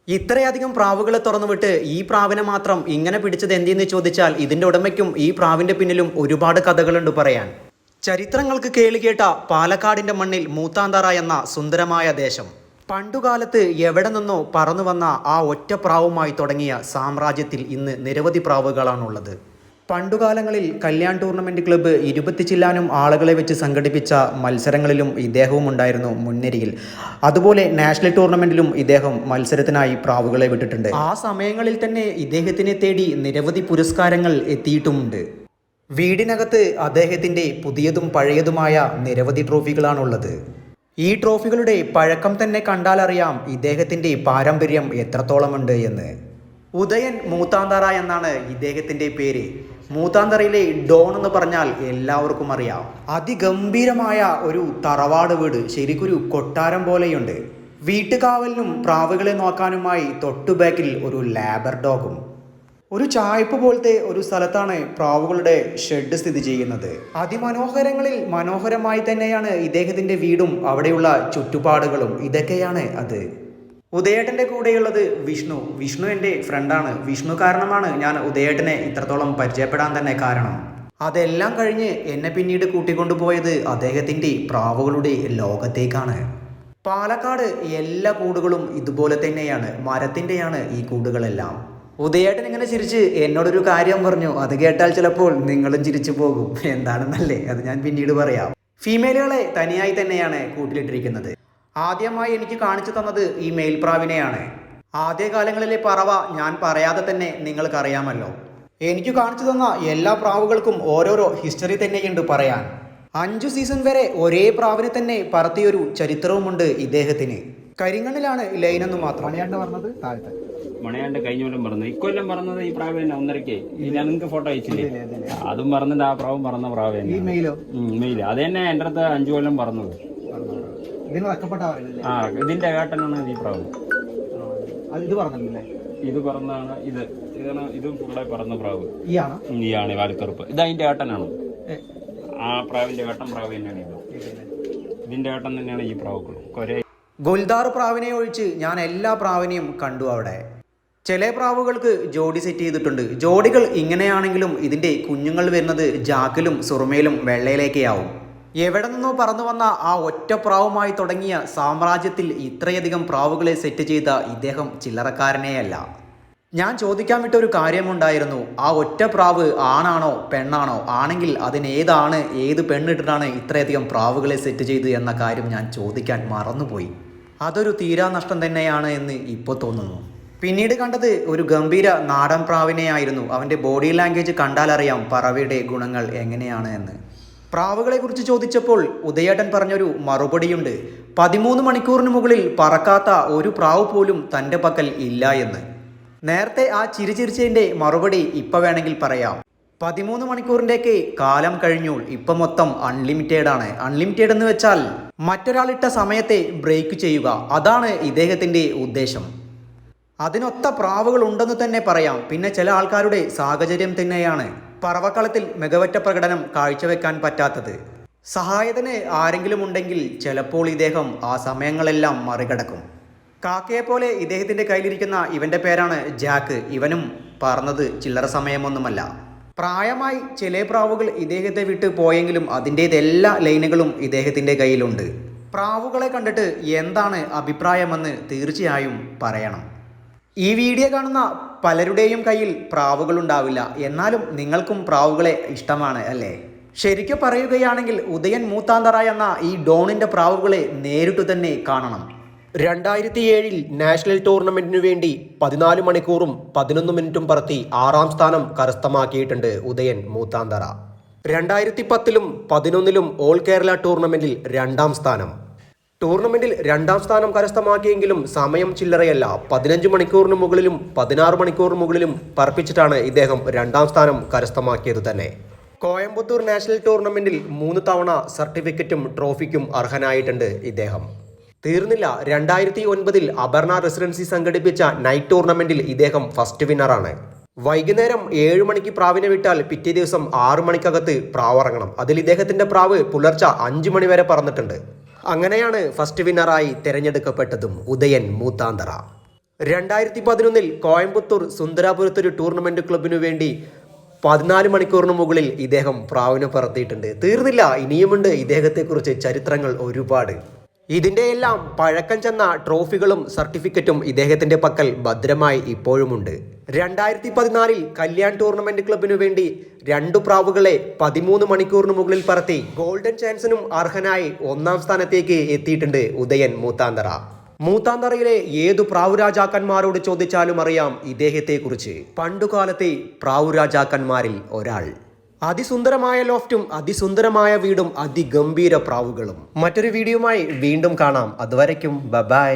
ഇത്രയധികം പ്രാവുകളെ തുറന്നുവിട്ട് ഈ പ്രാവിനെ മാത്രം ഇങ്ങനെ പിടിച്ചത് എന്തെന്ന് ചോദിച്ചാൽ ഇതിന്റെ ഉടമയ്ക്കും ഈ പ്രാവിന്റെ പിന്നിലും ഒരുപാട് കഥകളുണ്ട് പറയാൻ. ചരിത്രങ്ങൾക്ക് കേളികേട്ട പാലക്കാടിന്റെ മണ്ണിൽ മൂത്താന്തറ എന്ന സുന്ദരമായ ദേശം. പണ്ടുകാലത്ത് എവിടെ നിന്നോ പറന്നു വന്ന ആ ഒറ്റ പ്രാവുമായി തുടങ്ങിയ സാമ്രാജ്യത്തിൽ ഇന്ന് നിരവധി പ്രാവുകളാണുള്ളത്. പണ്ടുകാലങ്ങളിൽ കല്യാൺ ടൂർണമെന്റ് ക്ലബ്ബ് 20 ചില്ലാനും ആളുകളെ വെച്ച് സംഘടിപ്പിച്ച മത്സരങ്ങളിലും ഇദ്ദേഹവും ഉണ്ടായിരുന്നു മുൻനിരയിൽ. അതുപോലെ നാഷണൽ ടൂർണമെന്റിലും ഇദ്ദേഹം മത്സരത്തിനായി പ്രാവുകളെ വിട്ടിട്ടുണ്ട്. ആ സമയങ്ങളിൽ തന്നെ ഇദ്ദേഹത്തിനെ തേടി നിരവധി പുരസ്കാരങ്ങൾ എത്തിയിട്ടുമുണ്ട്. വീടിനകത്ത് അദ്ദേഹത്തിന്റെ പുതിയതും പഴയതുമായ നിരവധി ട്രോഫികളാണുള്ളത്. ഈ ട്രോഫികളുടെ പഴക്കം തന്നെ കണ്ടാലറിയാം ഇദ്ദേഹത്തിന്റെ പാരമ്പര്യം എത്രത്തോളമുണ്ട് എന്ന്. ഉദയൻ മൂത്താന്തറ എന്നാണ് ഇദ്ദേഹത്തിന്റെ പേര്. മൂത്താന്തറയിലെ ഡോൺ എന്ന് പറഞ്ഞാൽ എല്ലാവർക്കും അറിയാം. അതിഗംഭീരമായ ഒരു തറവാട് വീട്, ശരിക്കൊരു കൊട്ടാരം പോലെയുണ്ട്. വീട്ടുകാവലിനും പ്രാവുകളെ നോക്കാനുമായി തൊട്ടു ബാക്കിൽ ഒരു ലാബർ ഡോഗും. ഒരു ചായ്പ് പോലത്തെ ഒരു സ്ഥലത്താണ് പ്രാവുകളുടെ ഷെഡ് സ്ഥിതി ചെയ്യുന്നത്. അതിമനോഹരങ്ങളിൽ മനോഹരമായി തന്നെയാണ് ഇദ്ദേഹത്തിന്റെ വീടും അവിടെയുള്ള ചുറ്റുപാടുകളും. ഇതൊക്കെയാണ് അത്. ഉദയേട്ടൻ്റെ കൂടെയുള്ളത് വിഷ്ണു എൻ്റെ ഫ്രണ്ടാണ്. വിഷ്ണു കാരണമാണ് ഞാൻ ഉദയേട്ടനെ ഇത്രത്തോളം പരിചയപ്പെടാൻ തന്നെ കാരണം. അതെല്ലാം കഴിഞ്ഞ് എന്നെ പിന്നീട് കൂട്ടിക്കൊണ്ടുപോയത് അദ്ദേഹത്തിൻ്റെ പ്രാവുകളുടെ ലോകത്തേക്കാണ്. പാലക്കാട് എല്ലാ കൂടുകളും ഇതുപോലെ തന്നെയാണ്, മരത്തിൻ്റെയാണ് ഈ കൂടുകളെല്ലാം. ഉദയേട്ടൻ ഇങ്ങനെ ചിരിച്ച് എന്നോടൊരു കാര്യം പറഞ്ഞു. അത് കേട്ടാൽ ചിലപ്പോൾ നിങ്ങളും ചിരിച്ചു പോകും. എന്താണെന്നല്ലേ, അത് ഞാൻ പിന്നീട് പറയാം. ഫീമെയിലുകളെ തനിയായി തന്നെയാണ് കൂട്ടിലിട്ടിരിക്കുന്നത്. ആദ്യമായി എനിക്ക് കാണിച്ചു തന്നത് ഈ മെയിൽപ്രാവിനെയാണ്. ആദ്യകാലങ്ങളിലെ പറവ ഞാൻ പറയാതെ തന്നെ നിങ്ങൾക്കറിയാമല്ലോ. എനിക്ക് കാണിച്ചു തന്ന എല്ലാ പ്രാവുകൾക്കും ഓരോരോ ഹിസ്റ്ററി തന്നെയുണ്ട് പറയാൻ. 5 സീസൺ വരെ ഒരേ പ്രാവിനെ തന്നെ പറത്തിയൊരു ചരിത്രവുമുണ്ട് ഇദ്ദേഹത്തിന്. കരിങ്ങണ്ണിലാണ് ലൈനെന്ന് മാത്രം. മണിയാണ്ട് പറഞ്ഞത് താഴത്തെ മണിയാണ്ട് കഴിഞ്ഞ കൊല്ലം പറഞ്ഞത്, ഇക്കൊല്ലം പറഞ്ഞത് ഈ പ്രാവ് തന്നെ 1.5. ഞാൻ നിങ്ങൾക്ക് ഫോട്ടോ അയച്ചില്ലേ, അതും പറഞ്ഞിട്ട് ആ പ്രാവും പറഞ്ഞ പ്രാവ് തന്നെ. മെയില് അത് തന്നെ എൻ്റെ അടുത്ത് 5 കൊല്ലം പറഞ്ഞത്. ആ ഇതിന്റെ ഏട്ടനാണ് ഈ പ്രാവ്. ഇത് പറഞ്ഞല്ലേ, ഇത് പറഞ്ഞാണ് ഇതും കൂടെ പറഞ്ഞ പ്രാവ്. ഈയാണ് വാലിക്കറുപ്പ്. ഇത് അതിന്റെ ഏട്ടനാണ്. ആ പ്രാവിന്റെ ഏട്ടൻ പ്രാവ് തന്നെയാണ് ഇത്. ഇതിന്റെ ഏട്ടൻ തന്നെയാണ് ഈ പ്രാവുകളും. ഗുൽദാർ പ്രാവിനെ ഒഴിച്ച് ഞാൻ എല്ലാ പ്രാവിനെയും കണ്ടു അവിടെ. ചില പ്രാവുകൾക്ക് ജോഡി സെറ്റ് ചെയ്തിട്ടുണ്ട്. ജോഡികൾ ഇങ്ങനെയാണെങ്കിലും ഇതിന്റെ കുഞ്ഞുങ്ങൾ വരുന്നത് ജാക്കിലും സുറുമയിലും വെള്ളയിലേക്കാവും. എവിടെ നിന്നോ പറന്നു വന്ന ആ ഒറ്റ പ്രാവുമായി തുടങ്ങിയ സാമ്രാജ്യത്തിൽ ഇത്രയധികം പ്രാവുകളെ സെറ്റ് ചെയ്ത ഇദ്ദേഹം ചില്ലറക്കാരനെയല്ല. ഞാൻ ചോദിക്കാൻ വിട്ടൊരു കാര്യമുണ്ടായിരുന്നു. ആ ഒറ്റ പ്രാവ് ആണാണോ പെണ്ണാണോ? ആണെങ്കിൽ അതിനേതാണ്, ഏത് പെണ്ണിട്ടിട്ടാണ് ഇത്രയധികം പ്രാവുകളെ സെറ്റ് ചെയ്ത് എന്ന കാര്യം ഞാൻ ചോദിക്കാൻ മറന്നുപോയി. അതൊരു തീരാനഷ്ടം തന്നെയാണ് എന്ന് ഇപ്പോൾ തോന്നുന്നു. പിന്നീട് കണ്ടത് ഒരു ഗംഭീര നാടൻ പ്രാവിനെയായിരുന്നു. അവൻ്റെ ബോഡി ലാംഗ്വേജ് കണ്ടാലറിയാം പറവയുടെ ഗുണങ്ങൾ എങ്ങനെയാണ് എന്ന്. പ്രാവുകളെ കുറിച്ച് ചോദിച്ചപ്പോൾ ഉദയേട്ടൻ പറഞ്ഞൊരു മറുപടിയുണ്ട്. 13 മണിക്കൂറിന് മുകളിൽ പറക്കാത്ത ഒരു പ്രാവ് പോലും തൻ്റെ പക്കൽ ഇല്ല എന്ന്. നേരത്തെ ആ ചിരിച്ചിരിച്ചതിൻ്റെ മറുപടി ഇപ്പം വേണമെങ്കിൽ പറയാം. 13 മണിക്കൂറിൻ്റെയൊക്കെ കാലം കഴിഞ്ഞു. ഇപ്പം മൊത്തം അൺലിമിറ്റഡ് ആണ്. അൺലിമിറ്റഡ് എന്ന് വെച്ചാൽ മറ്റൊരാളിട്ട സമയത്തെ ബ്രേക്ക് ചെയ്യുക. അതാണ് ഇദ്ദേഹത്തിൻ്റെ ഉദ്ദേശം. അതിനൊത്ത പ്രാവുകൾ ഉണ്ടെന്ന് തന്നെ പറയാം. പിന്നെ ചില ആൾക്കാരുടെ സാഹചര്യം തന്നെയാണ് പറവക്കളത്തിൽ മികവറ്റ പ്രകടനം കാഴ്ചവെക്കാൻ പറ്റാത്തത്. സഹായത്തിന് ആരെങ്കിലും ഉണ്ടെങ്കിൽ ചിലപ്പോൾ ഇദ്ദേഹം ആ സമയങ്ങളെല്ലാം മറികടക്കും. കാക്കയെപ്പോലെ ഇദ്ദേഹത്തിൻ്റെ കയ്യിലിരിക്കുന്ന ഇവൻ്റെ പേരാണ് ജാക്ക്. ഇവനും പറന്നത് ചില്ലറ സമയമൊന്നുമല്ല. പ്രായമായി ചില പ്രാവുകൾ ഇദ്ദേഹത്തെ വിട്ട് പോയെങ്കിലും അതിൻ്റേതെല്ലാ ലൈനുകളും ഇദ്ദേഹത്തിൻ്റെ കയ്യിലുണ്ട്. പ്രാവുകളെ കണ്ടിട്ട് എന്താണ് അഭിപ്രായമെന്ന് തീർച്ചയായും പറയണം. ഈ വീഡിയോ കാണുന്ന പലരുടെയും കയ്യിൽ പ്രാവുകളുണ്ടാവില്ല. എന്നാലും നിങ്ങൾക്കും പ്രാവുകളെ ഇഷ്ടമാണ് അല്ലേ? ശരിക്കും പറയുകയാണെങ്കിൽ ഉദയൻ മൂത്താന്തറ എന്ന ഈ ഡോണിൻ്റെ പ്രാവുകളെ നേരിട്ട് തന്നെ കാണണം. 2007 നാഷണൽ ടൂർണമെന്റിനു വേണ്ടി 14 മണിക്കൂറും 11 മിനിറ്റും പറത്തി 6ാം സ്ഥാനം കരസ്ഥമാക്കിയിട്ടുണ്ട് ഉദയൻ മൂത്താന്തറ. 2010 11 ഓൾ കേരള ടൂർണമെന്റിൽ 2ാം സ്ഥാനം. ടൂർണമെന്റിൽ 2ാം സ്ഥാനം കരസ്ഥമാക്കിയെങ്കിലും സമയം ചില്ലറയല്ല. 15 മണിക്കൂറിന് മുകളിലും 16 മണിക്കൂറിന് മുകളിലും പറപ്പിച്ചിട്ടാണ് ഇദ്ദേഹം 2ാം സ്ഥാനം കരസ്ഥമാക്കിയത് തന്നെ. കോയമ്പത്തൂർ നാഷണൽ ടൂർണമെന്റിൽ 3 തവണ സർട്ടിഫിക്കറ്റും ട്രോഫിക്കും അർഹനായിട്ടുണ്ട് ഇദ്ദേഹം. തീർന്നില്ല, 2009 അപർണ റെസിഡൻസി സംഘടിപ്പിച്ച നൈറ്റ് ടൂർണമെന്റിൽ ഇദ്ദേഹം ഫസ്റ്റ് വിന്നറാണ്. വൈകുന്നേരം 7 മണിക്ക് പ്രാവിനെ വിട്ടാൽ പിറ്റേ ദിവസം 6 മണിക്കകത്ത് പ്രാവിറങ്ങണം. അതിൽ ഇദ്ദേഹത്തിന്റെ പ്രാവ് പുലർച്ചെ 5 മണി വരെ പറന്നിട്ടുണ്ട്. അങ്ങനെയാണ് ഫസ്റ്റ് വിന്നറായി തിരഞ്ഞെടുക്കപ്പെട്ടതും ഉദയൻ മൂത്താന്തറ. 2011 കോയമ്പത്തൂർ സുന്ദരാപുരത്തൊരു ടൂർണമെന്റ് ക്ലബിനു വേണ്ടി 14 മണിക്കൂറിന് മുകളിൽ ഇദ്ദേഹം പ്രാവിനെ പറത്തിയിട്ടുണ്ട്. തീർന്നില്ല, ഇനിയുമുണ്ട് ഇദ്ദേഹത്തെക്കുറിച്ച് ചരിത്രങ്ങൾ ഒരുപാട്. ഇതിൻ്റെ എല്ലാം പഴക്കം ചെന്ന ട്രോഫികളും സർട്ടിഫിക്കറ്റും ഇദ്ദേഹത്തിൻ്റെ പക്കൽ ഭദ്രമായി ഇപ്പോഴുമുണ്ട്. 2014 കല്യാൺ ടൂർണമെന്റ് ക്ലബിനു വേണ്ടി 2 പ്രാവുകളെ 13 മണിക്കൂറിന് മുകളിൽ പറത്തി ഗോൾഡൻ ചാൻസിനും അർഹനായി 1ാം സ്ഥാനത്തേക്ക് എത്തിയിട്ടുണ്ട് ഉദയൻ മൂത്താന്തറ. മൂത്താന്തറയിലെ ഏതു പ്രാവുരാജാക്കന്മാരോട് ചോദിച്ചാലും അറിയാം ഇദ്ദേഹത്തെക്കുറിച്ച്. പണ്ടുകാലത്തെ പ്രാവുരാജാക്കന്മാരിൽ ഒരാൾ. അതിസുന്ദരമായ ലോഫ്റ്റും അതിസുന്ദരമായ വീടും അതിഗംഭീര പ്രാവുകളും. മറ്റൊരു വീഡിയോയുമായി വീണ്ടും കാണാം. അതുവരയ്ക്കും ബൈ.